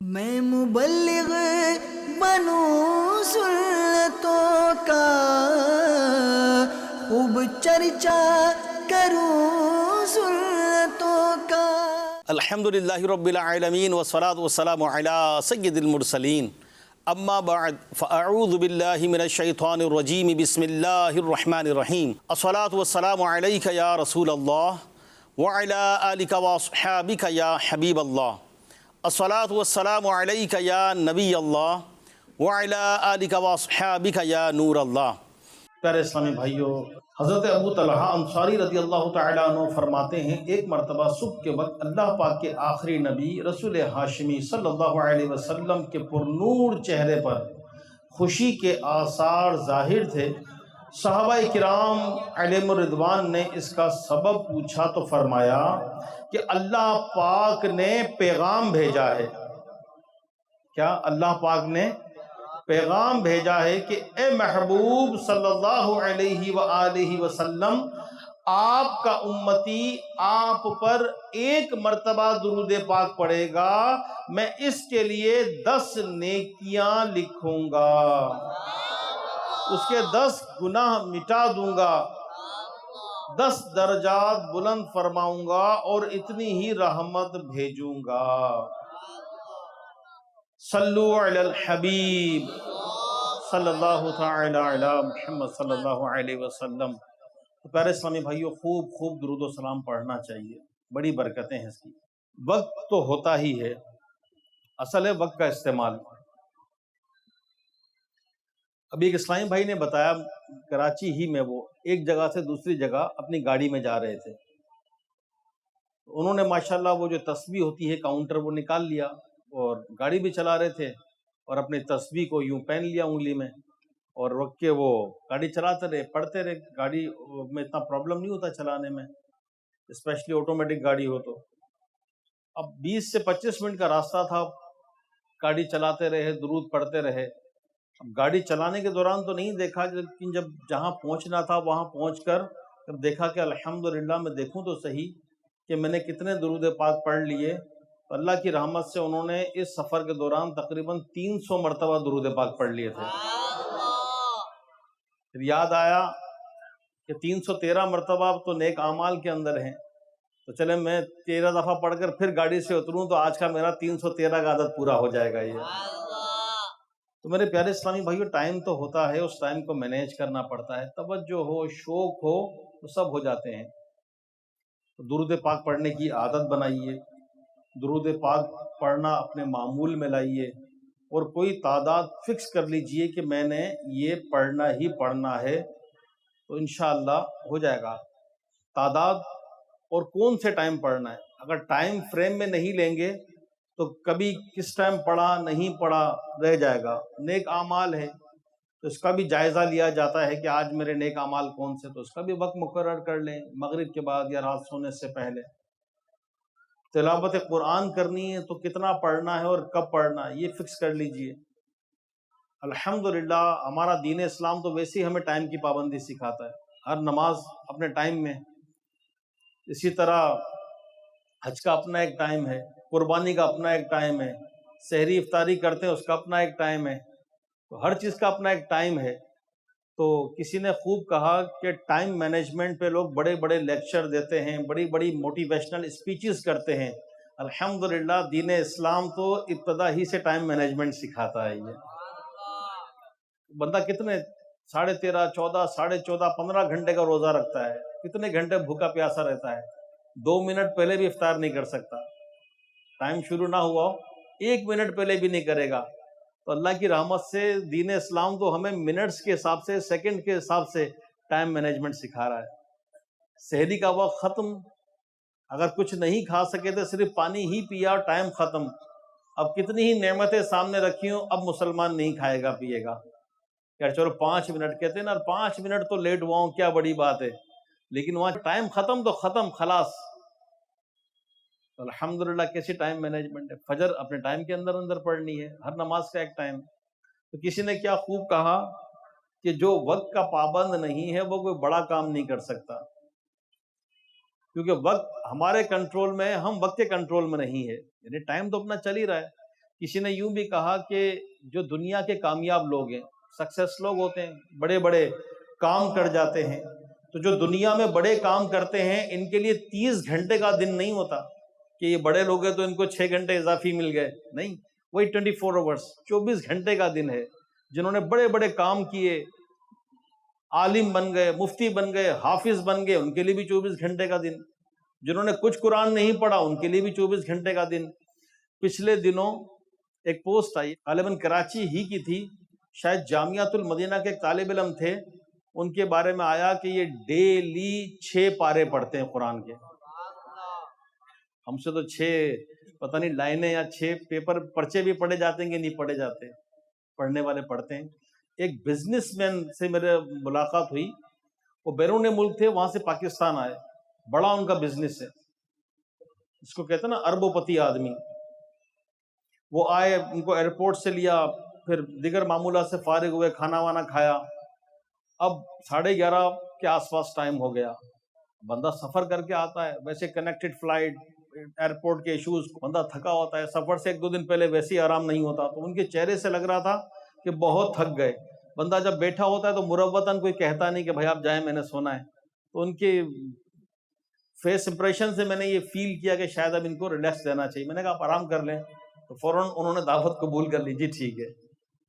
میں مبلغ بنوں سنتوں کا، خوب چرچا کروں سنتوں کا۔ الحمدللہ رب العالمین والصلاة والسلام علی سید المرسلین، اما بعد فاعوذ باللہ من الشیطان الرجیم، بسم اللہ الرحمن الرحیم۔ الصلاة والسلام علیک یا رسول اللہ وعلی آلک واصحابک یا حبیب اللہ۔ الصلاة والسلام علیک یا نبی اللہ وعلی آلک واصحابک یا نور اللہ۔ پیارے اسلامی بھائیو، حضرت ابو طلحہ انصاری رضی اللہ تعالیٰ عنہ فرماتے ہیں، ایک مرتبہ صبح کے وقت اللہ پاک کے آخری نبی رسول ہاشمی صلی اللہ علیہ وسلم کے پرنور چہرے پر خوشی کے آثار ظاہر تھے۔ صحابہ کرام علیہم الرضوان نے اس کا سبب پوچھا تو فرمایا کہ اللہ پاک نے پیغام بھیجا ہے۔ کیا اللہ پاک نے پیغام بھیجا ہے کہ اے محبوب صلی اللہ علیہ وآلہ وسلم، آپ کا امتی آپ پر ایک مرتبہ درود پاک پڑھے گا، میں اس کے لیے 10 نیکیاں لکھوں گا، اس کے 10 گناہ مٹا دوں گا، 10 درجات بلند فرماؤں گا اور اتنی ہی رحمت بھیجوں گا۔ صلو علی الحبیب صلی اللہ تعالی علی محمد صلی اللہ علیہ وسلم۔ تو پیارے اسلامی بھائیو، خوب درود و سلام پڑھنا چاہیے، بڑی برکتیں ہیں اس کی۔ وقت تو ہوتا ہی ہے، اصل ہے وقت کا استعمال۔ ابھی ایک اسلامی بھائی نے بتایا، کراچی ہی میں وہ ایک جگہ سے دوسری جگہ اپنی گاڑی میں جا رہے تھے، انہوں نے ماشاءاللہ وہ جو تسبیح ہوتی ہے کاؤنٹر وہ نکال لیا اور گاڑی بھی چلا رہے تھے، اور اپنی تسبیح کو یوں پہن لیا انگلی میں، اور رک کے وہ گاڑی چلاتے رہے، پڑھتے رہے۔ گاڑی میں اتنا پرابلم نہیں ہوتا چلانے میں، اسپیشلی آٹومیٹک گاڑی ہو تو۔ اب 20 سے 25 منٹ کا راستہ تھا، گاڑی چلاتے رہے، درود پڑھتے رہے۔ اب گاڑی چلانے کے دوران تو نہیں دیکھا، لیکن جب جہاں پہنچنا تھا وہاں پہنچ کر جب دیکھا کہ الحمدللہ میں دیکھوں تو صحیح کہ میں نے کتنے درود پاک پڑھ لیے، تو اللہ کی رحمت سے انہوں نے اس سفر کے دوران تقریباً 300 مرتبہ درود پاک پڑھ لیے تھے۔ پھر یاد آیا کہ 313 مرتبہ اب تو نیک اعمال کے اندر ہیں، تو چلے میں 13 دفعہ پڑھ کر پھر گاڑی سے اتروں تو آج کا میرا 313 کا عدد پورا ہو جائے گا۔ یہ تو میرے پیارے اسلامی بھائیو، ٹائم تو ہوتا ہے، اس ٹائم کو مینیج کرنا پڑتا ہے، توجہ ہو، شوق ہو تو سب ہو جاتے ہیں۔ تو درود پاک پڑھنے کی عادت بنائیے، درود پاک پڑھنا اپنے معمول میں لائیے، اور کوئی تعداد فکس کر لیجئے کہ میں نے یہ پڑھنا ہی پڑھنا ہے، تو انشاءاللہ ہو جائے گا۔ تعداد اور کون سے ٹائم پڑھنا ہے، اگر ٹائم فریم میں نہیں لیں گے تو کبھی کس ٹائم پڑھا نہیں پڑھا رہ جائے گا۔ نیک اعمال ہے تو اس کا بھی جائزہ لیا جاتا ہے کہ آج میرے نیک اعمال کون سے، تو اس کا بھی وقت مقرر کر لیں، مغرب کے بعد یا رات سونے سے پہلے۔ تلاوت قرآن کرنی ہے تو کتنا پڑھنا ہے اور کب پڑھنا ہے، یہ فکس کر لیجئے۔ الحمدللہ ہمارا دین اسلام تو ویسے ہی ہمیں ٹائم کی پابندی سکھاتا ہے، ہر نماز اپنے ٹائم میں۔ اسی طرح حج کا اپنا ایک ٹائم ہے، قربانی کا اپنا ایک ٹائم ہے، سحری افطاری کرتے ہیں اس کا اپنا ایک ٹائم ہے، تو ہر چیز کا اپنا ایک ٹائم ہے۔ تو کسی نے خوب کہا کہ ٹائم مینجمنٹ پہ لوگ بڑے بڑے لیکچر دیتے ہیں، بڑی بڑی موٹیویشنل اسپیچز کرتے ہیں۔ الحمدللہ دین اسلام تو ابتدا ہی سے ٹائم مینجمنٹ سکھاتا ہے۔ یہ بندہ کتنے 13.5 14 14.5 15 گھنٹے کا روزہ رکھتا ہے، کتنے گھنٹے بھوکا پیاسا رہتا ہے، 2 منٹ پہلے بھی افطار نہیں کر سکتا، ٹائم شروع نہ ہوا 1 منٹ پہلے بھی نہیں کرے گا۔ تو اللہ کی رحمت سے دین اسلام تو ہمیں منٹس کے حساب سے، سیکنڈ کے حساب سے ٹائم مینجمنٹ سکھا رہا ہے۔ سحری کا وقت ختم، اگر کچھ نہیں کھا سکے تو صرف پانی ہی پیا، ٹائم ختم۔ اب کتنی ہی نعمتیں سامنے رکھی ہوں، اب مسلمان نہیں کھائے گا پیے گا، کہ چلو 5 منٹ کہتے ہیں نا، 5 منٹ تو لیٹ ہوا ہوں، کیا بڑی بات ہے، لیکن وہاں ٹائم ختم تو ختم، خلاص۔ الحمدللہ کیسی ٹائم مینجمنٹ ہے۔ فجر اپنے ٹائم کے اندر پڑھنی ہے، ہر نماز کا ایک ٹائم۔ تو کسی نے کیا خوب کہا کہ جو وقت کا پابند نہیں ہے وہ کوئی بڑا کام نہیں کر سکتا، کیونکہ وقت ہمارے کنٹرول میں ہے، ہم وقت کے کنٹرول میں نہیں ہے۔ یعنی ٹائم تو اپنا چل ہی رہا ہے، کسی نے یوں بھی کہا کہ جو دنیا کے کامیاب لوگ ہیں، سکسیس لوگ ہوتے ہیں، بڑے بڑے کام کر جاتے ہیں، تو جو دنیا میں بڑے کام کرتے ہیں ان کے لیے 30 گھنٹے کا دن نہیں ہوتا کہ یہ بڑے لوگ ہیں تو ان کو 6 گھنٹے اضافی مل گئے، نہیں، وہی 24 آورس 24 گھنٹے کا دن ہے۔ جنہوں نے بڑے بڑے کام کیے، عالم بن گئے، مفتی بن گئے، حافظ بن گئے، ان کے لیے بھی 24 گھنٹے کا دن۔ جنہوں نے کچھ قرآن نہیں پڑھا ان کے لیے بھی 24 گھنٹے کا دن۔ پچھلے دنوں ایک پوسٹ آئی، غالباً کراچی ہی کی تھی، شاید جامعۃ المدینہ کے ایک طالب علم تھے، ان کے بارے میں آیا کہ یہ ڈیلی 6 پارے پڑھتے ہیں قرآن کے۔ ہم سے تو 6 پتہ نہیں لائنیں یا 6 پیپر پرچے بھی پڑھے جاتے ہیں کہ نہیں پڑھے جاتے، پڑھنے والے پڑھتے ہیں۔ ایک بزنس مین سے میرے ملاقات ہوئی، وہ بیرون ملک تھے، وہاں سے پاکستان آئے، بڑا ان کا بزنس ہے، اس کو کہتے ہیں نا اربوں پتی آدمی۔ وہ آئے، ان کو ایئرپورٹ سے لیا، پھر دیگر معمولات سے فارغ ہوئے، کھانا وانا کھایا۔ اب 11:30 کے آس پاس ٹائم ہو گیا، بندہ سفر کر کے آتا ہے، ویسے کنیکٹڈ فلائٹ، ایئرپورٹ کے ایشوز، بندہ تھکا ہوتا ہے، سفر سے 1-2 دن پہلے ویسے ہی آرام نہیں ہوتا، تو ان کے چہرے سے لگ رہا تھا کہ بہت تھک گئے۔ بندہ جب بیٹھا ہوتا ہے تو مروتاً کوئی کہتا نہیں کہ بھائی آپ جائیں، میں نے سونا ہے، تو ان کے فیس امپریشن سے میں نے یہ فیل کیا کہ شاید اب ان کو ریلیکس دینا چاہیے۔ میں نے کہا آپ آرام کر لیں، تو فوراً انہوں نے دعوت قبول کر لی، جی ٹھیک ہے۔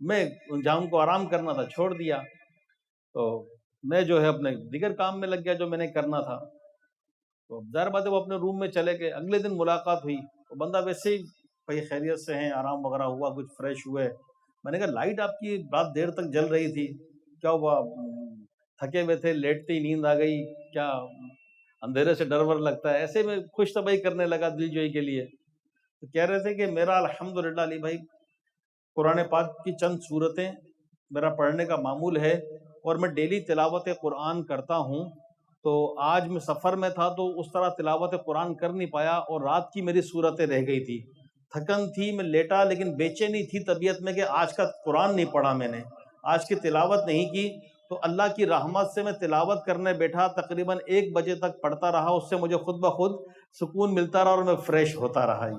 میں جہاں ان کو آرام کرنا تھا چھوڑ دیا، تو میں جو ہے اپنے دیگر کام میں لگ گیا جو میں نے کرنا تھا۔ تو ظاہر بات ہے وہ اپنے روم میں چلے گئے۔ اگلے دن ملاقات ہوئی، تو بندہ ویسے ہی بھائی خیریت سے ہیں، آرام وغیرہ ہوا، کچھ فریش ہوئے۔ میں نے کہا لائٹ آپ کی رات دیر تک جل رہی تھی، کیا ہوا؟ تھکے ہوئے تھے، لیٹتے ہی نیند آ گئی کیا؟ اندھیرے سے ڈر ور لگتا ہے؟ ایسے میں خوش طبعی کرنے لگا دل جوئی کے لیے۔ تو کہہ رہے تھے کہ میرا الحمدللہ علی بھائی قرآن پاک کی چند صورتیں میرا پڑھنے کا معمول ہے، اور میں ڈیلی تلاوت قرآن کرتا ہوں۔ تو آج میں سفر میں تھا تو اس طرح تلاوت قرآن کر نہیں پایا، اور رات کی میری صورتیں رہ گئی تھی، تھکن تھی، میں لیٹا، لیکن بے چینی تھی طبیعت میں کہ آج کا قرآن نہیں پڑھا میں نے، آج کی تلاوت نہیں کی۔ تو اللہ کی رحمت سے میں تلاوت کرنے بیٹھا، تقریباً 1 بجے تک پڑھتا رہا، اس سے مجھے خود بخود سکون ملتا رہا اور میں فریش ہوتا رہا۔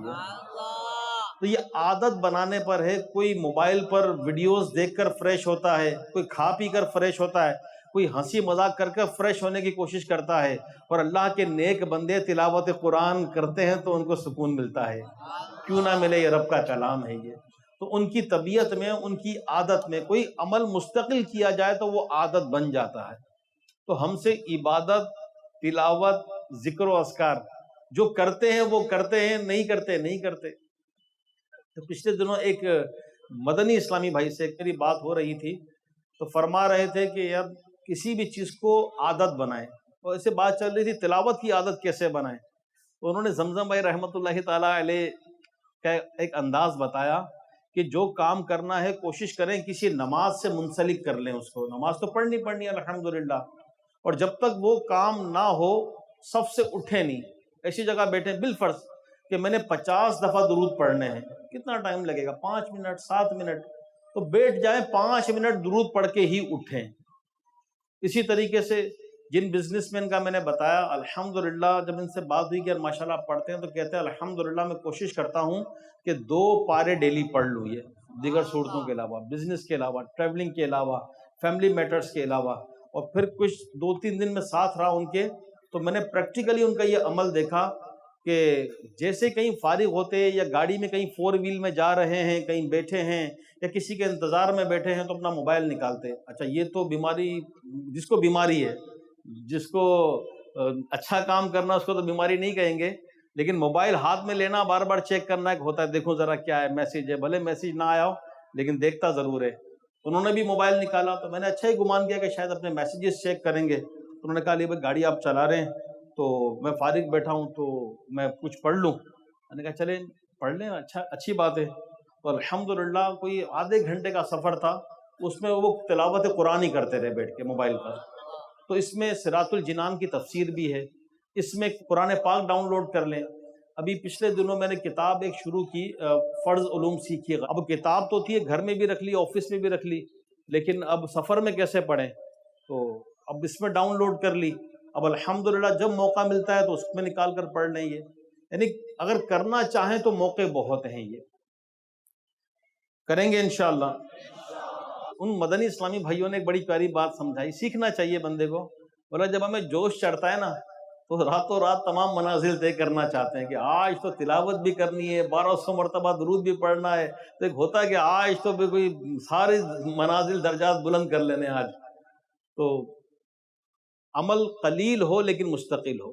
تو یہ عادت بنانے پر ہے۔ کوئی موبائل پر ویڈیوز دیکھ کر فریش ہوتا ہے، کوئی کھا پی کر فریش ہوتا ہے، کوئی ہنسی مذاق کر کے فریش ہونے کی کوشش کرتا ہے، اور اللہ کے نیک بندے تلاوت قرآن کرتے ہیں تو ان کو سکون ملتا ہے، کیوں نہ ملے، یہ رب کا کلام ہے یہ۔ تو ان کی طبیعت میں، ان کی عادت میں کوئی عمل مستقل کیا جائے تو وہ عادت بن جاتا ہے۔ تو ہم سے عبادت، تلاوت، ذکر و اذکار جو کرتے ہیں وہ کرتے ہیں، نہیں کرتے نہیں کرتے۔ تو پچھلے دنوں ایک مدنی اسلامی بھائی سے میری بات ہو رہی تھی، تو فرما رہے تھے کہ یار کسی بھی چیز کو عادت بنائیں، اور ایسے بات چل رہی تھی تلاوت کی عادت کیسے بنائیں۔ تو انہوں نے زمزم بھائی رحمۃ اللہ تعالیٰ علیہ کا ایک انداز بتایا کہ جو کام کرنا ہے کوشش کریں کسی نماز سے منسلک کر لیں اس کو۔ نماز تو پڑھنی ہے الحمدللہ، اور جب تک وہ کام نہ ہو صف سے اٹھیں نہیں، ایسی جگہ بیٹھیں بالفرض کہ میں نے 50 دفعہ درود پڑھنے ہیں، کتنا ٹائم لگے گا؟ 5 منٹ 7 منٹ، تو بیٹھ جائیں، 5 منٹ درود پڑھ کے ہی اٹھیں۔ اسی طریقے سے جن بزنس مین کا میں نے بتایا، الحمدللہ جب ان سے بات ہوئی کہ ماشاءاللہ پڑھتے ہیں، تو کہتے ہیں الحمدللہ میں کوشش کرتا ہوں کہ 2 پارے ڈیلی پڑھ لوں، یہ دیگر صورتوں کے علاوہ، بزنس کے علاوہ، ٹریولنگ کے علاوہ، فیملی میٹرز کے علاوہ۔ اور پھر کچھ 2-3 دن میں ساتھ رہا ان کے، تو میں نے پریکٹیکلی ان کا یہ عمل دیکھا کہ جیسے کہیں فارغ ہوتے یا گاڑی میں کہیں 4 ویل میں جا رہے ہیں، کہیں بیٹھے ہیں یا کسی کے انتظار میں بیٹھے ہیں، تو اپنا موبائل نکالتے۔ اچھا یہ تو بیماری، جس کو بیماری ہے، جس کو اچھا کام کرنا اس کو تو بیماری نہیں کہیں گے، لیکن موبائل ہاتھ میں لینا، بار بار چیک کرنا ایک ہوتا ہے، دیکھو ذرا کیا ہے، میسیج ہے، بھلے میسیج نہ آیا ہو لیکن دیکھتا ضرور ہے۔ انہوں نے بھی موبائل نکالا، تو میں نے اچھا ہی گمان کیا کہ شاید اپنے میسیجز چیک کریں گے۔ انہوں نے کہا علی بھائی گاڑی آپ چلا رہے ہیں تو میں فارغ بیٹھا ہوں تو میں کچھ پڑھ لوں۔ میں نے کہا چلیں پڑھ لیں، اچھی بات ہے۔ تو الحمدللہ کوئی آدھے گھنٹے کا سفر تھا، اس میں وہ تلاوت قرآن ہی کرتے رہے بیٹھ کے موبائل پر۔ تو اس میں صراط الجنان کی تفسیر بھی ہے، اس میں قرآن پاک ڈاؤن لوڈ کر لیں۔ ابھی پچھلے دنوں میں نے کتاب ایک شروع کی، فرض علوم سیکھیے گا۔ اب کتاب تو تھی گھر میں بھی رکھ لی، آفس میں بھی رکھ لی، لیکن اب سفر میں کیسے پڑھیں، تو اب اس میں ڈاؤن لوڈ کر لی۔ اب الحمدللہ جب موقع ملتا ہے تو اس میں نکال کر پڑھ لیں۔ یہ یعنی اگر کرنا چاہیں تو موقع بہت ہیں یہ۔ کریں گے انشاءاللہ۔ ان مدنی اسلامی بھائیوں نے ایک بڑی پیاری بات سمجھائی، سیکھنا چاہیے بندے کو۔ بولا جب ہمیں جوش چڑھتا ہے نا تو راتوں رات تمام منازل طے کرنا چاہتے ہیں کہ آج تو تلاوت بھی کرنی ہے، 1200 مرتبہ درود بھی پڑھنا ہے، تو ایک ہوتا ہے کہ آج تو بھی کوئی ساری منازل درجات بلند کر لینے آج۔ تو عمل قلیل ہو لیکن مستقل ہو،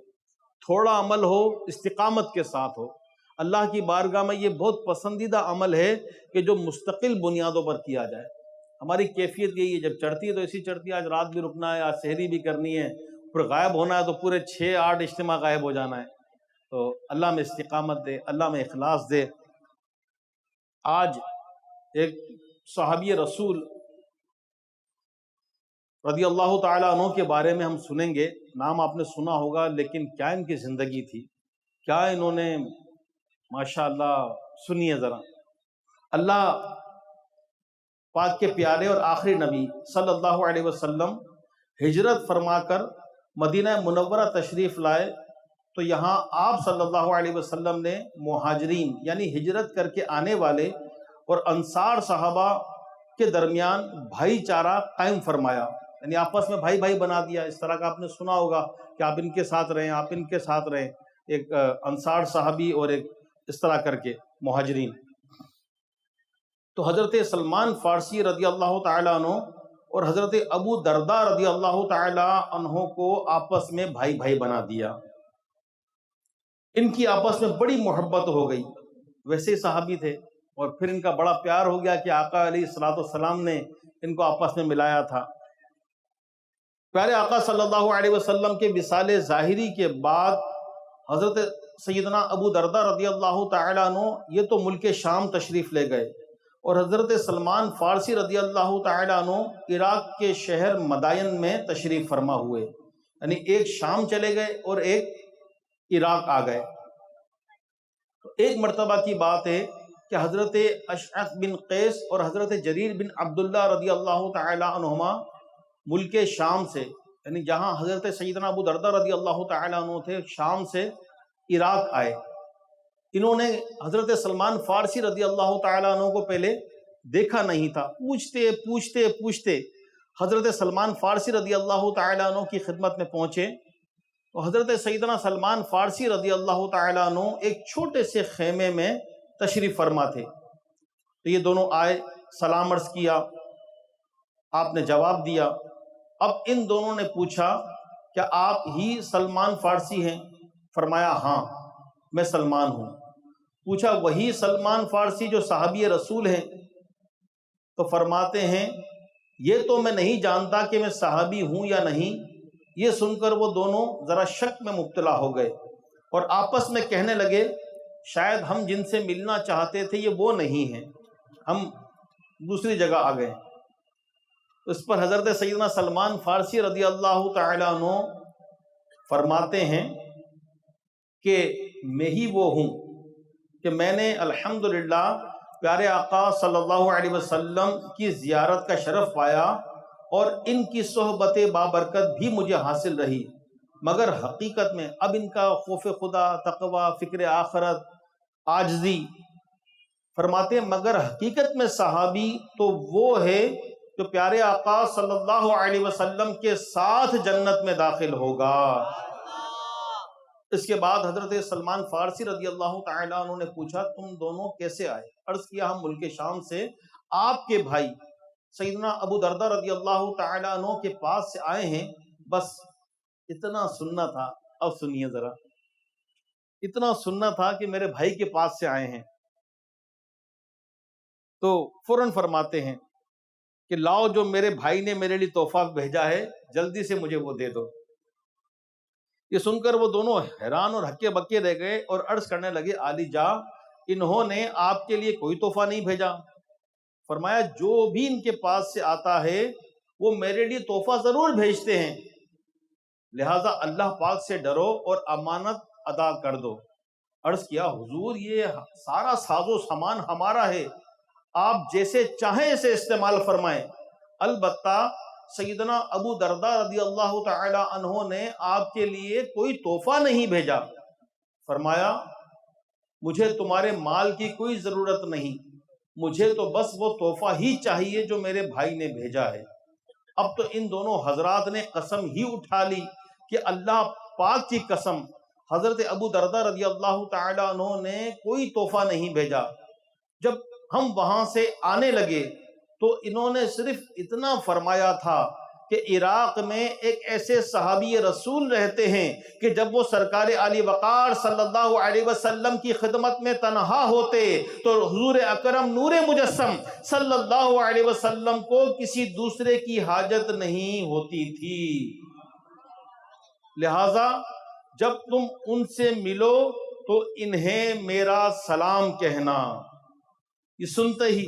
تھوڑا عمل ہو استقامت کے ساتھ ہو۔ اللہ کی بارگاہ میں یہ بہت پسندیدہ عمل ہے کہ جو مستقل بنیادوں پر کیا جائے۔ ہماری کیفیت یہی ہے، جب چڑھتی ہے تو ایسی چڑھتی ہے، آج رات بھی رکنا ہے، آج سحری بھی کرنی ہے، پھر غائب ہونا ہے تو پورے 6-8 اجتماع غائب ہو جانا ہے۔ تو اللہ میں استقامت دے، اللہ میں اخلاص دے۔ آج ایک صحابی رسول رضی اللہ تعالیٰ عنہ کے بارے میں ہم سنیں گے، نام آپ نے سنا ہوگا، لیکن کیا ان کی زندگی تھی، کیا انہوں نے ماشاءاللہ، سنیے ذرا۔ اللہ پاک کے پیارے اور آخری نبی صلی اللہ علیہ وسلم ہجرت فرما کر مدینہ منورہ تشریف لائے، تو یہاں آپ صلی اللہ علیہ وسلم نے مہاجرین یعنی ہجرت کر کے آنے والے اور انصار صحابہ کے درمیان بھائی چارہ قائم فرمایا، یعنی آپس میں بھائی بھائی بنا دیا۔ اس طرح کا آپ نے سنا ہوگا کہ آپ ان کے ساتھ رہیں، آپ ان کے ساتھ رہیں، ایک انصار صحابی اور ایک اس طرح کر کے مہاجرین۔ تو حضرت سلمان فارسی رضی اللہ تعالیٰ عنہ اور حضرت ابو درداء رضی اللہ تعالیٰ عنہ کو آپس میں بھائی بھائی بنا دیا۔ ان کی آپس میں بڑی محبت ہو گئی، ویسے ہی صحابی تھے، اور پھر ان کا بڑا پیار ہو گیا کہ آقا علیہ الصلوۃ والسلام نے ان کو آپس میں ملایا تھا۔ پیارے آقا صلی اللہ علیہ وسلم کے وصال ظاہری کے بعد حضرت سیدنا ابو درداء رضی اللہ تعالیٰ عنہ یہ تو ملک شام تشریف لے گئے، اور حضرت سلمان فارسی رضی اللہ تعالیٰ عنہ عراق کے شہر مدائن میں تشریف فرما ہوئے، یعنی ایک شام چلے گئے اور ایک عراق آ گئے۔ تو ایک مرتبہ کی بات ہے کہ حضرت اشعث بن قیس اور حضرت جریر بن عبداللہ رضی اللہ تعالیٰ عنہما ملک شام سے، یعنی جہاں حضرت سیدنا ابو درداء رضی اللہ تعالیٰ عنہ تھے، شام سے عراق آئے۔ انہوں نے حضرت سلمان فارسی رضی اللہ تعالیٰ عنہ کو پہلے دیکھا نہیں تھا، پوچھتے پوچھتے پوچھتے حضرت سلمان فارسی رضی اللہ تعالیٰ عنہ کی خدمت میں پہنچے، تو حضرت سیدنا سلمان فارسی رضی اللہ تعالیٰ عنہ ایک چھوٹے سے خیمے میں تشریف فرما تھے۔ تو یہ دونوں آئے، سلام عرض کیا، آپ نے جواب دیا۔ اب ان دونوں نے پوچھا کیا آپ ہی سلمان فارسی ہیں؟ فرمایا ہاں میں سلمان ہوں۔ پوچھا وہی سلمان فارسی جو صحابی رسول ہیں؟ تو فرماتے ہیں یہ تو میں نہیں جانتا کہ میں صحابی ہوں یا نہیں۔ یہ سن کر وہ دونوں ذرا شک میں مبتلا ہو گئے اور آپس میں کہنے لگے شاید ہم جن سے ملنا چاہتے تھے یہ وہ نہیں ہیں، ہم دوسری جگہ آ گئے۔ اس پر حضرت سیدنا سلمان فارسی رضی اللہ تعالیٰ عنہ فرماتے ہیں کہ میں ہی وہ ہوں کہ میں نے الحمدللہ پیارے آقا صلی اللہ علیہ وسلم کی زیارت کا شرف پایا اور ان کی صحبت بابرکت بھی مجھے حاصل رہی، مگر حقیقت میں اب ان کا خوف خدا، تقوی، فکر آخرت، عاجزی، فرماتے ہیں مگر حقیقت میں صحابی تو وہ ہے جو پیارے آقا صلی اللہ علیہ وسلم کے ساتھ جنت میں داخل ہوگا۔ اس کے بعد حضرت سلمان فارسی رضی اللہ تعالیٰ عنہ نے پوچھا تم دونوں کیسے آئے؟ عرض کیا ہم ملک شام سے آپ کے بھائی سیدنا ابو درداء رضی اللہ تعالیٰ عنہ کے پاس سے آئے ہیں۔ بس اتنا سننا تھا، اب سنیے ذرا، اتنا سننا تھا کہ میرے بھائی کے پاس سے آئے ہیں۔ تو فوراً فرماتے ہیں کہ لاؤ جو میرے بھائی نے میرے لیے تحفہ بھیجا ہے جلدی سے مجھے وہ دے دو۔ یہ سن کر وہ دونوں حیران اور ہکے بکے رہ گئے اور عرض کرنے لگے عالی جا انہوں نے آپ کے لیے کوئی تحفہ نہیں بھیجا۔ فرمایا جو بھی ان کے پاس سے آتا ہے وہ میرے لیے تحفہ ضرور بھیجتے ہیں، لہٰذا اللہ پاک سے ڈرو اور امانت ادا کر دو۔ عرض کیا حضور یہ سارا ساز و سامان ہمارا ہے، آپ جیسے چاہیں اسے استعمال فرمائیں، البتہ سیدنا ابو درداء رضی اللہ تعالی عنہ نے آپ کے لیے کوئی تحفہ نہیں بھیجا۔ فرمایا مجھے تمہارے مال کی کوئی ضرورت نہیں، مجھے تو بس وہ تحفہ ہی چاہیے جو میرے بھائی نے بھیجا ہے۔ اب تو ان دونوں حضرات نے قسم ہی اٹھا لی کہ اللہ پاک کی قسم، حضرت ابو دردہ رضی اللہ تعالیٰ عنہ نے کوئی تحفہ نہیں بھیجا۔ جب ہم وہاں سے آنے لگے تو انہوں نے صرف اتنا فرمایا تھا کہ عراق میں ایک ایسے صحابی رسول رہتے ہیں کہ جب وہ سرکار علی وقار صلی اللہ علیہ وسلم کی خدمت میں تنہا ہوتے تو حضور اکرم نور مجسم صلی اللہ علیہ وسلم کو کسی دوسرے کی حاجت نہیں ہوتی تھی۔ لہٰذا جب تم ان سے ملو تو انہیں میرا سلام کہنا۔ یہ سنتے ہی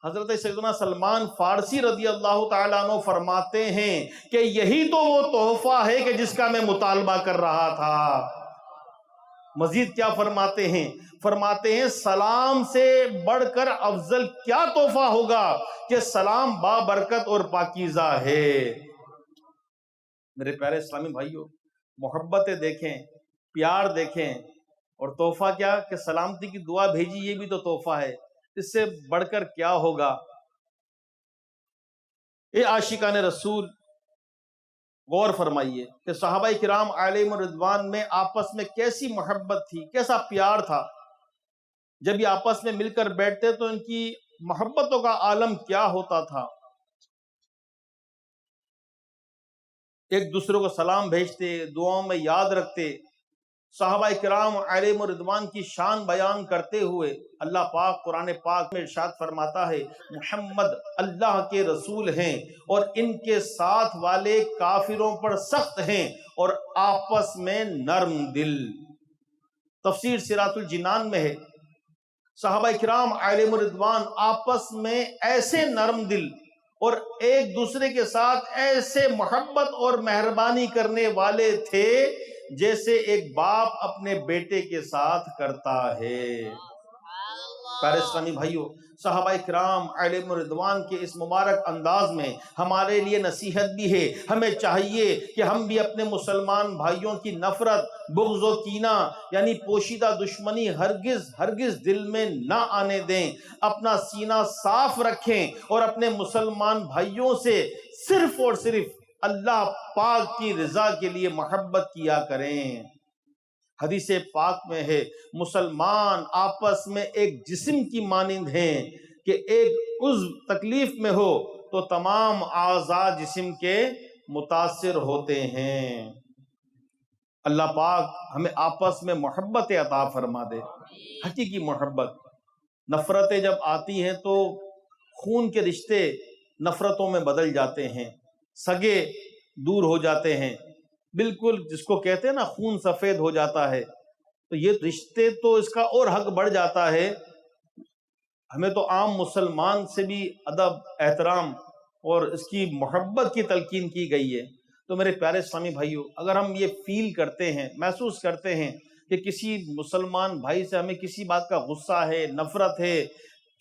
حضرت سیدنا سلمان فارسی رضی اللہ تعالیٰ عنہ فرماتے ہیں کہ یہی تو وہ تحفہ ہے کہ جس کا میں مطالبہ کر رہا تھا۔ مزید کیا فرماتے ہیں؟ فرماتے ہیں سلام سے بڑھ کر افضل کیا تحفہ ہوگا کہ سلام بابرکت اور پاکیزہ ہے۔ میرے پیارے اسلامی بھائیوں، محبتیں دیکھیں، پیار دیکھیں، اور تحفہ کیا کہ سلامتی کی دعا بھیجی، یہ بھی تو تحفہ ہے۔ اس سے بڑھ کر کیا ہوگا؟ اے عاشقان رسول، غور فرمائیے کہ صحابہ کرام علیہم الرضوان میں آپس میں کیسی محبت تھی، کیسا پیار تھا۔ جب یہ آپس میں مل کر بیٹھتے تو ان کی محبتوں کا عالم کیا ہوتا تھا۔ ایک دوسرے کو سلام بھیجتے، دعاؤں میں یاد رکھتے۔ صحابہ کرام علیہم الرضوان کی شان بیان کرتے ہوئے اللہ پاک قرآن پاک میں ارشاد فرماتا ہے محمد اللہ کے رسول ہیں اور ان کے ساتھ والے کافروں پر سخت ہیں اور آپس میں نرم دل۔ تفسیر سراۃ الجنان میں ہے صحابہ کرام علیہم الرضوان آپس میں ایسے نرم دل اور ایک دوسرے کے ساتھ ایسے محبت اور مہربانی کرنے والے تھے جیسے ایک باپ اپنے بیٹے کے ساتھ کرتا ہے۔ پیارے اسلامی بھائیوں، صحابہ کرام علیہم الرضوان کے اس مبارک انداز میں ہمارے لیے نصیحت بھی ہے۔ ہمیں چاہیے کہ ہم بھی اپنے مسلمان بھائیوں کی نفرت، بغض و کینہ یعنی پوشیدہ دشمنی ہرگز دل میں نہ آنے دیں، اپنا سینہ صاف رکھیں اور اپنے مسلمان بھائیوں سے صرف اور صرف اللہ پاک کی رضا کے لیے محبت کیا کریں۔ حدیث پاک میں ہے مسلمان آپس میں ایک جسم کی مانند ہیں کہ ایک عضو تکلیف میں ہو تو تمام اعضاء جسم کے متاثر ہوتے ہیں۔ اللہ پاک ہمیں آپس میں محبت عطا فرما دے، حقیقی محبت۔ نفرتیں جب آتی ہیں تو خون کے رشتے نفرتوں میں بدل جاتے ہیں، سگے دور ہو جاتے ہیں، بالکل جس کو کہتے ہیں نا خون سفید ہو جاتا ہے۔ تو یہ رشتے تو اس کا اور حق بڑھ جاتا ہے۔ ہمیں تو عام مسلمان سے بھی ادب، احترام اور اس کی محبت کی تلقین کی گئی ہے۔ تو میرے پیارے اسلامی بھائیوں، اگر ہم یہ فیل کرتے ہیں، محسوس کرتے ہیں کہ کسی مسلمان بھائی سے ہمیں کسی بات کا غصہ ہے، نفرت ہے،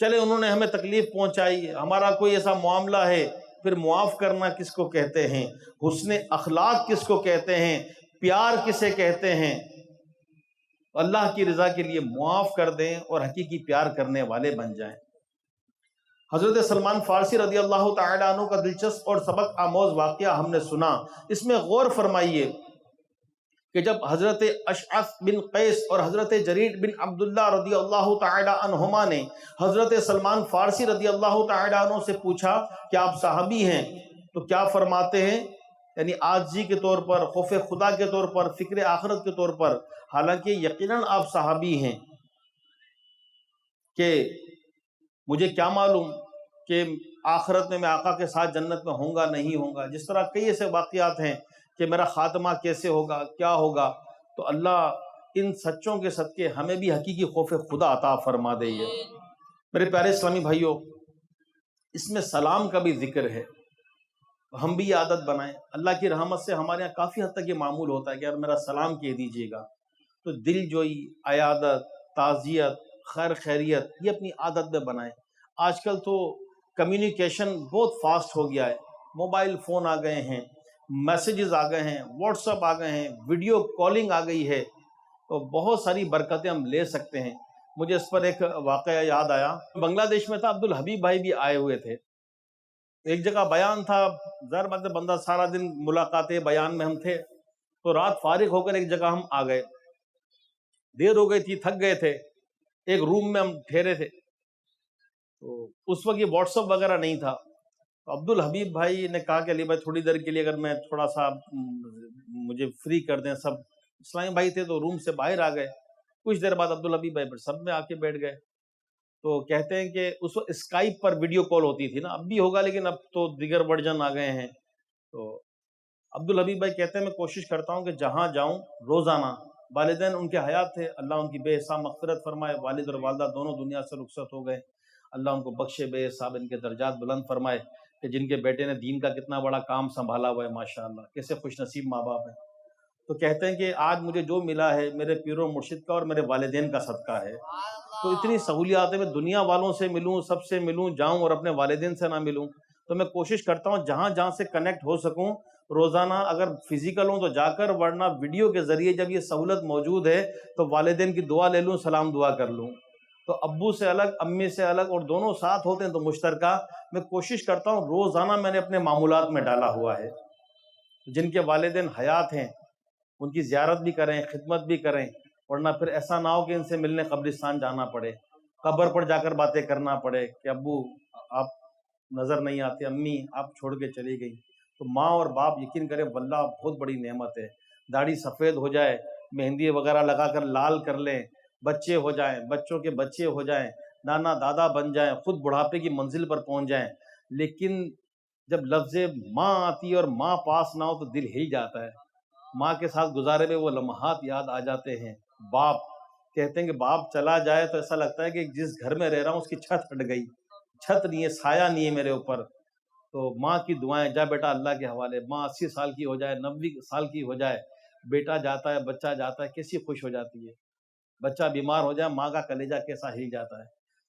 چلے انہوں نے ہمیں تکلیف پہنچائی، ہمارا کوئی ایسا معاملہ ہے، پھر معاف کرنا کس کو کہتے ہیں؟ حسن اخلاق کس کو کہتے ہیں؟ پیار کسے کہتے ہیں؟ اللہ کی رضا کے لیے معاف کر دیں اور حقیقی پیار کرنے والے بن جائیں۔ حضرت سلمان فارسی رضی اللہ تعالیٰ عنہ کا دلچسپ اور سبق آموز واقعہ ہم نے سنا۔ اس میں غور فرمائیے کہ جب حضرت اشعث بن قیس اور حضرت جریر بن عبداللہ رضی اللہ تعالیٰ عنہما نے حضرت سلمان فارسی رضی اللہ تعالیٰ عنہ سے پوچھا کہ آپ صحابی ہیں، تو کیا فرماتے ہیں؟ یعنی عاجزی کے طور پر، خوف خدا کے طور پر، فکر آخرت کے طور پر، حالانکہ یقیناً آپ صحابی ہیں، کہ مجھے کیا معلوم کہ آخرت میں آقا کے ساتھ جنت میں ہوں گا نہیں ہوں گا۔ جس طرح کئی ایسے واقعات ہیں کہ میرا خاتمہ کیسے ہوگا، کیا ہوگا۔ تو اللہ ان سچوں کے صدقے ہمیں بھی حقیقی خوف خدا عطا فرما دے۔ میرے پیارے اسلامی بھائیوں، اس میں سلام کا بھی ذکر ہے، ہم بھی یہ عادت بنائیں۔ اللہ کی رحمت سے ہمارے یہاں کافی حد تک یہ معمول ہوتا ہے کہ یار میرا سلام کہہ دیجیے گا۔ تو دل جوئی، عیادت، تعزیت، خیر خیریت یہ اپنی عادت میں بنائیں۔ آج کل تو کمیونیکیشن بہت فاسٹ ہو گیا ہے، موبائل فون آ گئے ہیں، میسیجز آ گئے ہیں، واٹس ایپ آ گئے ہیں، ویڈیو کالنگ آ گئی ہے، تو بہت ساری برکتیں ہم لے سکتے ہیں۔ مجھے اس پر ایک واقعہ یاد آیا. بنگلہ دیش میں تھا، عبد الحبیب بھائی بھی آئے ہوئے تھے. ایک جگہ بیان تھا، ظاہر بات ہے بندہ سارا دن ملاقاتیں بیان میں ہم تھے، تو رات فارغ ہو کر ایک جگہ ہم آ گئے. دیر ہو گئی تھی، تھک گئے تھے. ایک روم میں ہم ٹھہرے تھے، تو اس وقت یہ واٹس ایپ وغیرہ نہیں تھا. تو عبد الحبیب بھائی نے کہا کہ علی بھائی تھوڑی دیر کے لیے اگر میں تھوڑا سا مجھے فری کر دیں. سب اسلامی بھائی تھے تو روم سے باہر آ گئے. کچھ دیر بعد عبد الحبیب بھائی سب میں آ کے بیٹھ گئے. تو کہتے ہیں کہ اس وقت اسکائپ پر ویڈیو کال ہوتی تھی نا، اب بھی ہوگا لیکن اب تو دیگر ورژن آ گئے ہیں. تو عبد الحبیب بھائی کہتے ہیں میں کوشش کرتا ہوں کہ جہاں جاؤں روزانہ، والدین ان کے حیات تھے، اللہ ان کی بے حساب مغفرت فرمائے. والد اور والدہ دونوں دنیا سے رخصت ہو گئے، اللہ ان کو بخشے، بے حساب ان کے درجات بلند فرمائے. کہ جن کے بیٹے نے دین کا کتنا بڑا کام سنبھالا ہوا ہے، ماشاءاللہ کیسے خوش نصیب ماں باپ ہیں. تو کہتے ہیں کہ آج مجھے جو ملا ہے میرے پیر و مرشد کا اور میرے والدین کا صدقہ ہے. تو اتنی سہولیات ہے، میں دنیا والوں سے ملوں، سب سے ملوں، جاؤں اور اپنے والدین سے نہ ملوں. تو میں کوشش کرتا ہوں جہاں جہاں سے کنیکٹ ہو سکوں روزانہ، اگر فزیکل ہوں تو جا کر، ورنہ ویڈیو کے ذریعے جب یہ سہولت موجود ہے تو والدین کی دعا لے لوں، سلام دعا کر لوں. تو ابو سے الگ، امی سے الگ، اور دونوں ساتھ ہوتے ہیں تو مشترکہ. میں کوشش کرتا ہوں روزانہ، میں نے اپنے معمولات میں ڈالا ہوا ہے جن کے والدین حیات ہیں ان کی زیارت بھی کریں، خدمت بھی کریں. ورنہ پھر ایسا نہ ہو کہ ان سے ملنے قبرستان جانا پڑے، قبر پر جا کر باتیں کرنا پڑے کہ ابو آپ نظر نہیں آتے، امی آپ چھوڑ کے چلی گئی. تو ماں اور باپ یقین کریں واللہ بہت بڑی نعمت ہے. داڑھی سفید ہو جائے، مہندی وغیرہ لگا کر لال کر لیں، بچے ہو جائیں، بچوں کے بچے ہو جائیں، نانا دادا بن جائیں، خود بڑھاپے کی منزل پر پہنچ جائیں. لیکن جب لفظ ماں آتی ہے اور ماں پاس نہ ہو تو دل ہل جاتا ہے. ماں کے ساتھ گزارے ہوئے وہ لمحات یاد آ جاتے ہیں. باپ کہتے ہیں کہ باپ چلا جائے تو ایسا لگتا ہے کہ جس گھر میں رہ رہا ہوں اس کی چھت ہٹ گئی، چھت نہیں ہے، سایہ نہیں ہے میرے اوپر. تو ماں کی دعائیں، جا بیٹا اللہ کے حوالے. ماں 80 سال کی ہو جائے، 90 سال کی ہو جائے، بیٹا جاتا ہے، بچہ جاتا ہے، کیسی خوش ہو جاتی ہے. بچہ بیمار ہو جائے، ماں کا کلیجہ کیسا ہل جاتا ہے.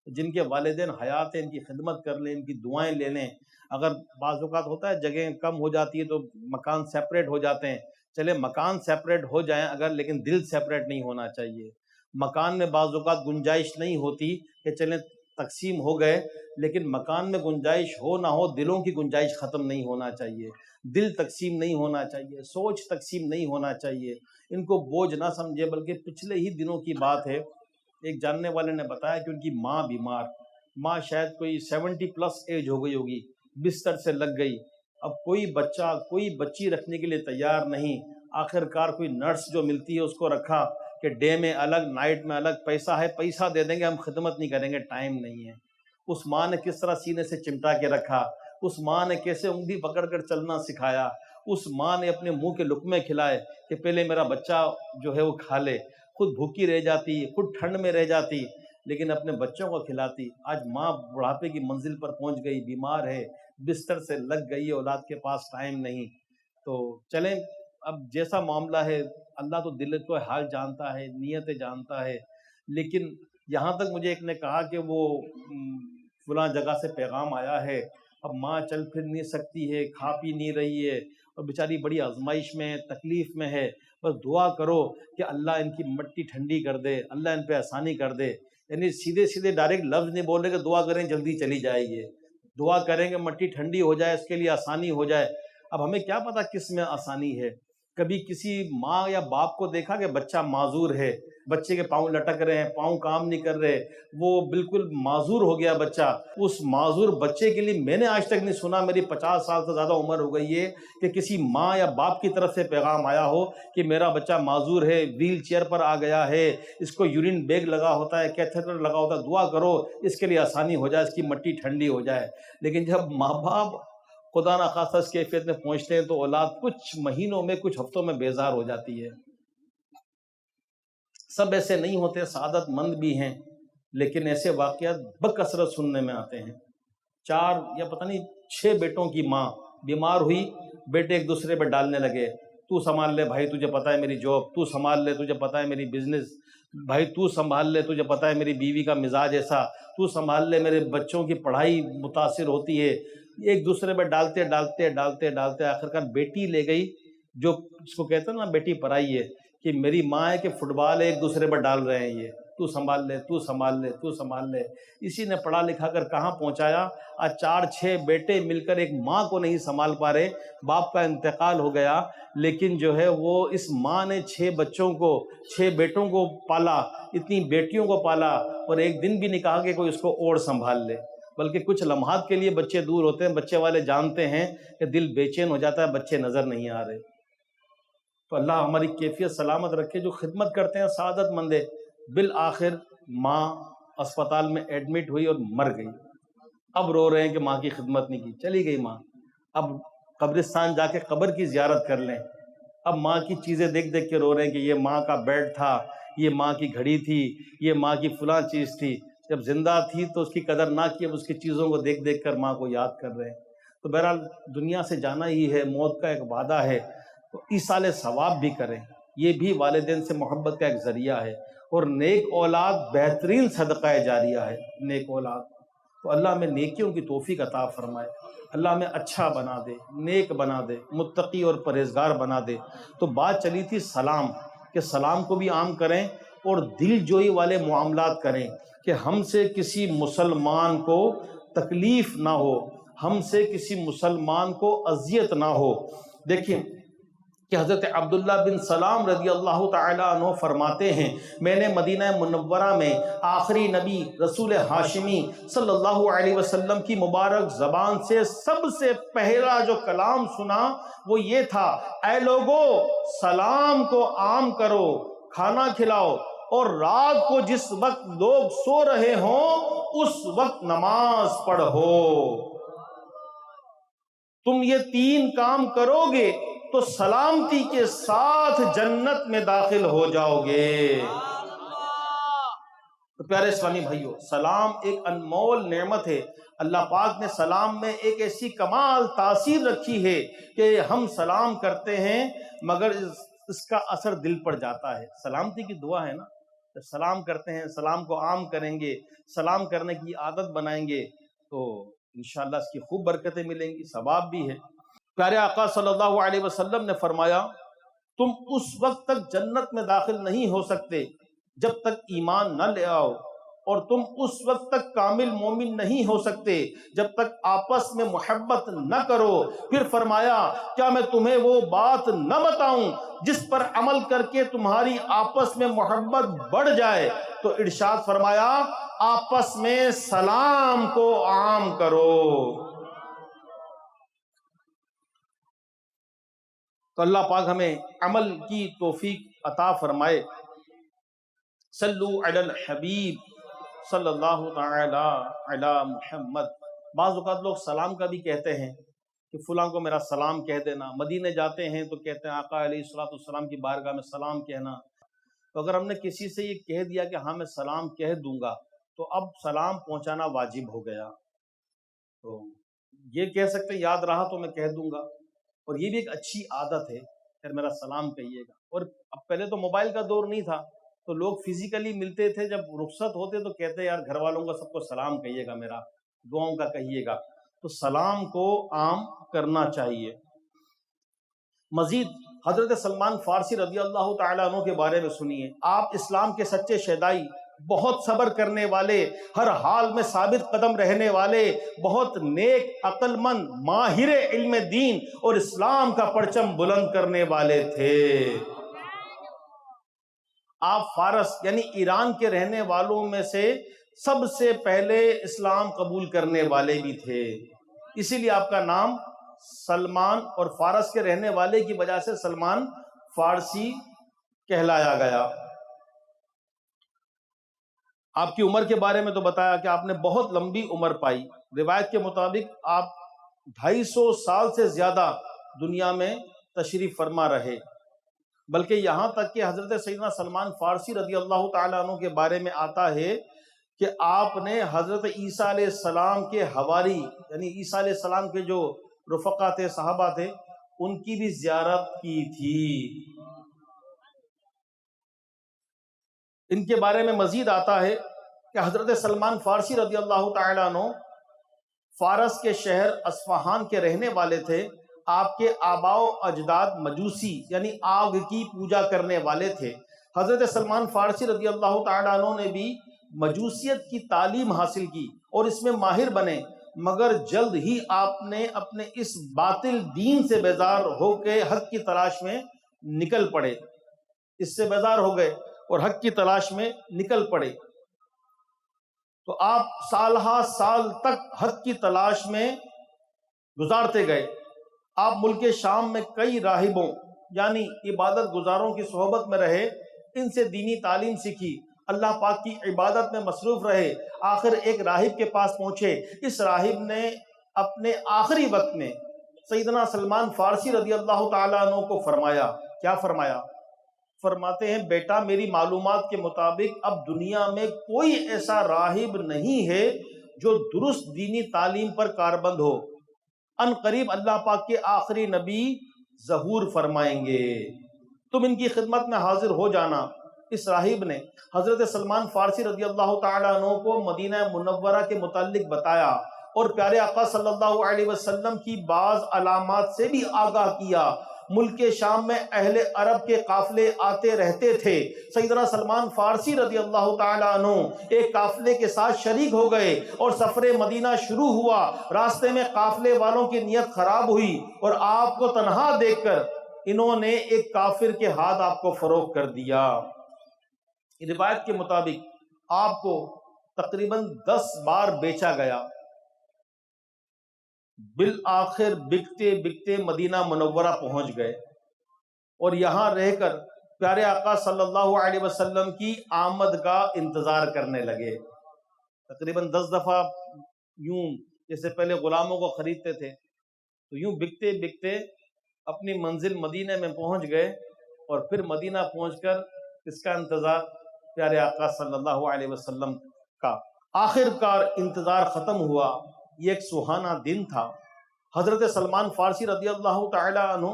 جن کے والدین حیات ہیں ان کی خدمت کر لیں، ان کی دعائیں لے لیں. اگر بعض اوقات ہوتا ہے جگہ کم ہو جاتی ہے تو مکان سیپریٹ ہو جاتے ہیں، چلے مکان سیپریٹ ہو جائیں اگر، لیکن دل سیپریٹ نہیں ہونا چاہیے. مکان میں بعض اوقات گنجائش نہیں ہوتی کہ چلیں تقسیم ہو گئے، لیکن مکان میں گنجائش ہو نہ ہو، دلوں کی گنجائش ختم نہیں ہونا چاہیے. دل تقسیم نہیں ہونا چاہیے، سوچ تقسیم نہیں ہونا چاہیے. ان کو بوجھ نہ سمجھے. بلکہ پچھلے ہی دنوں کی بات ہے، ایک جاننے والے نے بتایا کہ ان کی ماں بیمار، ماں شاید کوئی 70+ ایج ہو گئی ہوگی، بستر سے لگ گئی. اب کوئی بچہ، کوئی بچی رکھنے کے لیے تیار نہیں. آخر کار کوئی نرس جو ملتی ہے اس کو رکھا کہ ڈے میں الگ، نائٹ میں الگ. پیسہ ہے، پیسہ دے دیں گے، ہم خدمت نہیں کریں گے، ٹائم نہیں ہے. اس ماں نے کس طرح سینے سے چمٹا کے رکھا، اس ماں نے کیسے انگلی پکڑ کر چلنا سکھایا، اس ماں نے اپنے منہ کے لقمے کھلائے کہ پہلے میرا بچہ جو ہے وہ کھا لے. خود بھوکی رہ جاتی، خود ٹھنڈ میں رہ جاتی، لیکن اپنے بچوں کو کھلاتی. آج ماں بڑھاپے کی منزل پر پہنچ گئی، بیمار ہے، بستر سے لگ گئی ہے، اولاد کے پاس ٹائم نہیں. تو چلیں اب جیسا معاملہ ہے، اللہ تو دل کو حال جانتا ہے، نیتیں جانتا ہے. لیکن یہاں تک مجھے ایک نے کہا کہ وہ فلاں جگہ سے پیغام آیا ہے، اب ماں چل پھر نہیں سکتی ہے، کھا پی نہیں رہی ہے، اور بیچاری بڑی آزمائش میں، تکلیف میں ہے. بس دعا کرو کہ اللہ ان کی مٹی ٹھنڈی کر دے، اللہ ان پہ آسانی کر دے. یعنی سیدھے سیدھے ڈائریکٹ لفظ نہیں بول رہے کہ دعا کریں جلدی چلی جائے گی. دعا کریں کہ مٹی ٹھنڈی ہو جائے، اس کے لیے آسانی ہو جائے. اب ہمیں کیا پتا کس میں آسانی ہے. کبھی کسی ماں یا باپ کو دیکھا کہ بچہ معذور ہے، بچے کے پاؤں لٹک رہے ہیں، پاؤں کام نہیں کر رہے، وہ بالکل معذور ہو گیا بچہ. اس معذور بچے کے لیے میں نے آج تک نہیں سنا، میری 50 سال سے زیادہ عمر ہو گئی ہے، کہ کسی ماں یا باپ کی طرف سے پیغام آیا ہو کہ میرا بچہ معذور ہے، ویل چیئر پر آ گیا ہے، اس کو یورین بیگ لگا ہوتا ہے، کیتھیٹر لگا ہوتا ہے، دعا کرو اس کے لیے آسانی ہو جائے، اس کی مٹی ٹھنڈی ہو جائے. لیکن جب ماں باپ خدا نخواستہ اس کیفیت میں پہنچتے ہیں تو اولاد کچھ مہینوں میں، کچھ ہفتوں میں بیزار ہو جاتی ہے. سب ایسے نہیں ہوتے، سعادت مند بھی ہیں، لیکن ایسے واقعات بکثرت سننے میں آتے ہیں. 4 یا پتہ نہیں 6 بیٹوں کی ماں بیمار ہوئی، بیٹے ایک دوسرے پہ ڈالنے لگے، تو سنبھال لے بھائی، تجھے پتہ ہے میری جاب، تو سنبھال لے، تجھے پتہ ہے میری بزنس، بھائی تو سنبھال لے، تجھے پتہ ہے میری بیوی کا مزاج ایسا، تو سنبھال لے، میرے بچوں کی پڑھائی متاثر ہوتی ہے. ایک دوسرے پہ ڈالتے ڈالتے ڈالتے ڈالتے آخرکار بیٹی لے گئی، جو اس کو کہتے ہیں نا بیٹی پرائی ہے، کہ میری ماں ہے کہ فٹ بال ایک دوسرے پر ڈال رہے ہیں. یہ تو سنبھال لے، تو سنبھال لے، تو سنبھال لے۔ اسی نے پڑھا لکھا کر کہاں پہنچایا، آج 4-6 بیٹے مل کر ایک ماں کو نہیں سنبھال پا رہے، باپ کا انتقال ہو گیا، لیکن جو ہے وہ اس ماں نے 6 بچوں کو، 6 بیٹوں کو پالا، اتنی بیٹیوں کو پالا، اور ایک دن بھی نہیں کہا کہ کوئی اس کو اور سنبھال لے، بلکہ کچھ لمحات کے لیے بچے دور ہوتے ہیں، بچے والے جانتے ہیں کہ دل بے چین ہو جاتا ہے، بچے نظر نہیں آ رہے۔ تو اللہ ہماری کیفیت سلامت رکھے۔ جو خدمت کرتے ہیں سعادت مندے، بالآخر ماں اسپتال میں ایڈمٹ ہوئی اور مر گئی، اب رو رہے ہیں کہ ماں کی خدمت نہیں کی، چلی گئی ماں، اب قبرستان جا کے قبر کی زیارت کر لیں، اب ماں کی چیزیں دیکھ دیکھ کے رو رہے ہیں کہ یہ ماں کا بیڈ تھا، یہ ماں کی گھڑی تھی، یہ ماں کی فلاں چیز تھی، جب زندہ تھی تو اس کی قدر نہ کی، اب اس کی چیزوں کو دیکھ دیکھ کر ماں کو یاد کر رہے ہیں۔ تو بہرحال دنیا سے جانا ہی ہے، موت کا ایک وعدہ ہے، تو ایصال ثواب بھی کریں، یہ بھی والدین سے محبت کا ایک ذریعہ ہے، اور نیک اولاد بہترین صدقہ جاریہ ہے، نیک اولاد۔ تو اللہ ہمیں نیکیوں کی توفیق عطا فرمائے، اللہ ہمیں اچھا بنا دے، نیک بنا دے، متقی اور پرہیزگار بنا دے۔ تو بات چلی تھی سلام، کہ سلام کو بھی عام کریں اور دل جوئی والے معاملات کریں، کہ ہم سے کسی مسلمان کو تکلیف نہ ہو، ہم سے کسی مسلمان کو اذیت نہ ہو۔ دیکھیں کہ حضرت عبداللہ بن سلام رضی اللہ تعالیٰ عنہ فرماتے ہیں، میں نے مدینہ منورہ میں آخری نبی رسول ہاشمی صلی اللہ علیہ وسلم کی مبارک زبان سے سب سے پہلا جو کلام سنا وہ یہ تھا، اے لوگو سلام کو عام کرو، کھانا کھلاؤ، اور رات کو جس وقت لوگ سو رہے ہوں اس وقت نماز پڑھو۔ تم یہ 3 کام کرو گے تو سلامتی کے ساتھ جنت میں داخل ہو جاؤ گے۔ تو پیارے اسلامی بھائیو، سلام ایک انمول نعمت ہے۔ اللہ پاک نے سلام میں ایک ایسی کمال تاثیر رکھی ہے کہ ہم سلام کرتے ہیں مگر اس کا اثر دل پر جاتا ہے۔ سلامتی کی دعا ہے نا، جب سلام کرتے ہیں، سلام کو عام کریں گے، سلام کرنے کی عادت بنائیں گے تو انشاءاللہ اس کی خوب برکتیں ملیں گی، ثواب بھی ہے۔ پیارے آقا صلی اللہ علیہ وسلم نے فرمایا، تم اس وقت تک جنت میں داخل نہیں ہو سکتے جب تک ایمان نہ لے آؤ، اور تم اس وقت تک کامل مومن نہیں ہو سکتے جب تک آپس میں محبت نہ کرو۔ پھر فرمایا، کیا میں تمہیں وہ بات نہ بتاؤں جس پر عمل کر کے تمہاری آپس میں محبت بڑھ جائے؟ تو ارشاد فرمایا، آپس میں سلام کو عام کرو۔ تو اللہ پاک ہمیں عمل کی توفیق عطا فرمائے۔ صلو علی الحبیب صلی اللہ تعالی علی محمد۔ بعض اوقات لوگ سلام کا بھی کہتے ہیں کہ فلاں کو میرا سلام کہہ دینا، مدینے جاتے ہیں تو کہتے ہیں آقا علیہ الصلوۃ والسلام کی بارگاہ میں سلام کہنا۔ تو اگر ہم نے کسی سے یہ کہہ دیا کہ ہاں میں سلام کہہ دوں گا تو اب سلام پہنچانا واجب ہو گیا۔ تو یہ کہہ سکتے یاد رہا تو میں کہہ دوں گا، اور یہ بھی ایک اچھی عادت ہے، پھر میرا سلام کہیے گا۔ اور اب پہلے تو موبائل کا دور نہیں تھا تو لوگ فزیکلی ملتے تھے، جب رخصت ہوتے تو کہتے یار گھر والوں کا سب کو سلام کہیے گا، میرا دعاؤں کا کہیے گا۔ تو سلام کو عام کرنا چاہیے۔ مزید حضرت سلمان فارسی رضی اللہ تعالیٰ عنہ کے بارے میں سنیے، آپ اسلام کے سچے شیدائی، بہت صبر کرنے والے، ہر حال میں ثابت قدم رہنے والے، بہت نیک، عقل مند، ماہر علم دین اور اسلام کا پرچم بلند کرنے والے تھے۔ آپ فارس یعنی ایران کے رہنے والوں میں سے سب سے پہلے اسلام قبول کرنے والے بھی تھے، اسی لیے آپ کا نام سلمان، اور فارس کے رہنے والے کی وجہ سے سلمان فارسی کہلایا گیا۔ آپ کی عمر کے بارے میں تو بتایا کہ آپ نے بہت لمبی عمر پائی، روایت کے مطابق آپ 250 سال سے زیادہ دنیا میں تشریف فرما رہے، بلکہ یہاں تک کہ حضرت سیدنا سلمان فارسی رضی اللہ تعالیٰ عنہ کے بارے میں آتا ہے کہ آپ نے حضرت عیسیٰ علیہ السلام کے حواری یعنی عیسیٰ علیہ السلام کے جو رفقا تھے، صحابہ تھے، ان کی بھی زیارت کی تھی۔ ان کے بارے میں مزید آتا ہے کہ حضرت سلمان فارسی رضی اللہ تعالیٰ عنہ فارس کے شہر اصفہان کے رہنے والے تھے۔ آپ کے آباء و اجداد مجوسی یعنی آگ کی پوجا کرنے والے تھے۔ حضرت سلمان فارسی رضی اللہ تعالیٰ عنہ نے بھی مجوسیت کی تعلیم حاصل کی اور اس میں ماہر بنے، مگر جلد ہی آپ نے اپنے اس باطل دین سے بیزار ہو کے حق کی تلاش میں نکل پڑے، اس سے بیزار ہو گئے اور حق کی تلاش میں نکل پڑے۔ تو آپ سالہ سال تک حق کی تلاش میں گزارتے گئے۔ آپ ملک شام میں کئی راہبوں یعنی عبادت گزاروں کی صحبت میں رہے، ان سے دینی تعلیم سیکھی، اللہ پاک کی عبادت میں مصروف رہے۔ آخر ایک راہب کے پاس پہنچے۔ اس راہب نے اپنے آخری وقت میں سیدنا سلمان فارسی رضی اللہ تعالیٰ عنہ کو فرمایا، کیا فرمایا؟ فرماتے ہیں بیٹا میری معلومات کے مطابق اب دنیا میں کوئی ایسا راہب نہیں ہے جو درست دینی تعلیم پر کاربند ہو، ان قریب اللہ پاک کے آخری نبی ظہور فرمائیں گے، تم ان کی خدمت میں حاضر ہو جانا۔ اس راہب نے حضرت سلمان فارسی رضی اللہ تعالیٰ عنہ کو مدینہ منورہ کے متعلق بتایا اور پیارے آقا صلی اللہ علیہ وسلم کی بعض علامات سے بھی آگاہ کیا۔ ملک شام میں اہل عرب کے قافلے آتے رہتے تھے۔ سیدنا سلمان فارسی رضی اللہ تعالیٰ عنہ ایک قافلے کے ساتھ شریک ہو گئے اور سفر مدینہ شروع ہوا۔ راستے میں قافلے والوں کی نیت خراب ہوئی اور آپ کو تنہا دیکھ کر انہوں نے ایک کافر کے ہاتھ آپ کو فروخت کر دیا۔ روایت کے مطابق آپ کو تقریباً 10 بار بیچا گیا۔ بالآخر بکتے بکتے مدینہ منورہ پہنچ گئے اور یہاں رہ کر پیارے آقا صلی اللہ علیہ وسلم کی آمد کا انتظار کرنے لگے۔ تقریباً 10 دفعہ یوں جیسے پہلے غلاموں کو خریدتے تھے تو یوں بکتے بکتے اپنی منزل مدینہ میں پہنچ گئے اور پھر مدینہ پہنچ کر اس کا انتظار پیارے آقا صلی اللہ علیہ وسلم کا۔ آخر کار انتظار ختم ہوا۔ یہ ایک سہانا دن تھا۔ حضرت سلمان فارسی رضی اللہ تعالی عنہ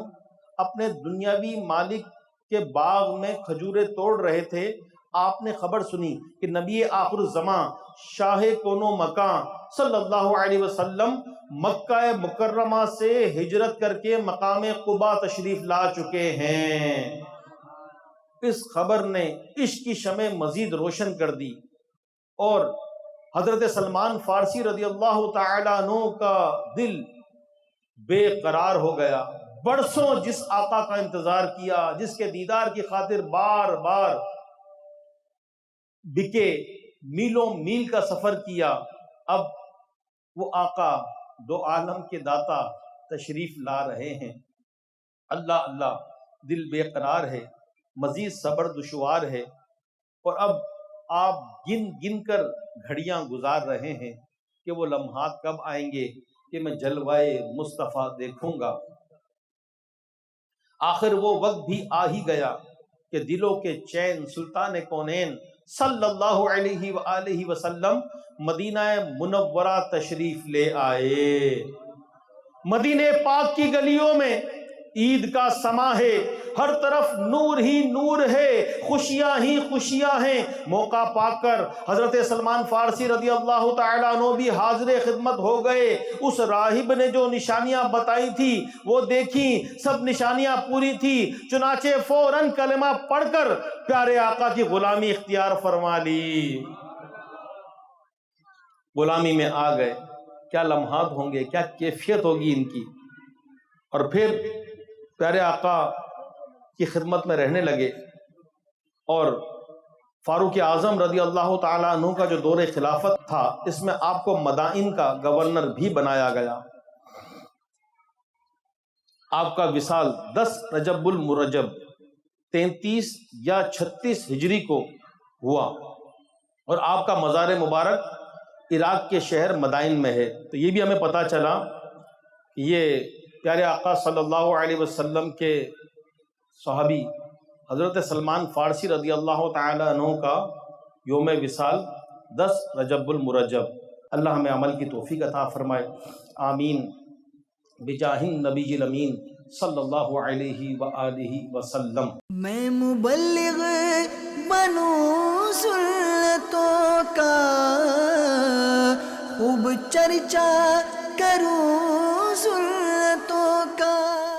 اپنے دنیاوی مالک کے باغ میں کھجوریں توڑ رہے تھے۔ آپ نے خبر سنی کہ نبی آخر الزماں شاہ کونو مکان صلی اللہ علیہ وسلم مکہ مکرمہ سے ہجرت کر کے مقام قباء تشریف لا چکے ہیں۔ اس خبر نے عشق کی شمع مزید روشن کر دی اور حضرت سلمان فارسی رضی اللہ تعالیٰ عنہ کا دل بے قرار ہو گیا۔ برسوں جس آقا کا انتظار کیا، جس کے دیدار کی خاطر بار بار بکے، میلوں میل کا سفر کیا، اب وہ آقا دو عالم کے داتا تشریف لا رہے ہیں۔ اللہ اللہ، دل بے قرار ہے، مزید صبر دشوار ہے اور اب آپ گن گن کر گھڑیاں گزار رہے ہیں کہ وہ لمحات کب آئیں گے کہ میں جلوائے مصطفیٰ دیکھوں گا۔ آخر وہ وقت بھی آ ہی گیا کہ دلوں کے چین سلطان کونین صلی اللہ علیہ وآلہ وسلم مدینہ منورہ تشریف لے آئے۔ مدینہ پاک کی گلیوں میں عید کا سما ہے، ہر طرف نور ہی نور ہے، خوشیاں ہی خوشیاں ہیں۔ موقع پا کر حضرت سلمان فارسی رضی اللہ تعالیٰ عنہ بھی حاضر خدمت ہو گئے۔ اس راہب نے جو نشانیاں بتائی تھی وہ دیکھیں، سب نشانیاں پوری تھی، چنانچہ فوراً کلمہ پڑھ کر پیارے آقا کی غلامی اختیار فرما لی۔ غلامی میں آ گئے۔ کیا لمحات ہوں گے، کیا کیفیت ہوگی ان کی۔ اور پھر پیارے آقا کی خدمت میں رہنے لگے اور فاروق اعظم رضی اللہ تعالیٰ عنہ کا جو دور خلافت تھا اس میں آپ کو مدائن کا گورنر بھی بنایا گیا۔ آپ کا وصال 10 رجب المرجب 33 یا 36 ہجری کو ہوا اور آپ کا مزار مبارک عراق کے شہر مدائن میں ہے۔ تو یہ بھی ہمیں پتہ چلا کہ یہ پیارے آقا صلی اللہ علیہ وسلم کے صحابی حضرت سلمان فارسی رضی اللہ تعالی عنہ کا یوم وصال 10 رجب المرجب۔ اللہ ہمیں عمل کی توفیق عطا فرمائے، آمین، بجاہ النبی الامین صلی اللہ علیہ وآلہ وسلم۔ میں مبلغ بنوں سنتوں کا خوب چرچا کروں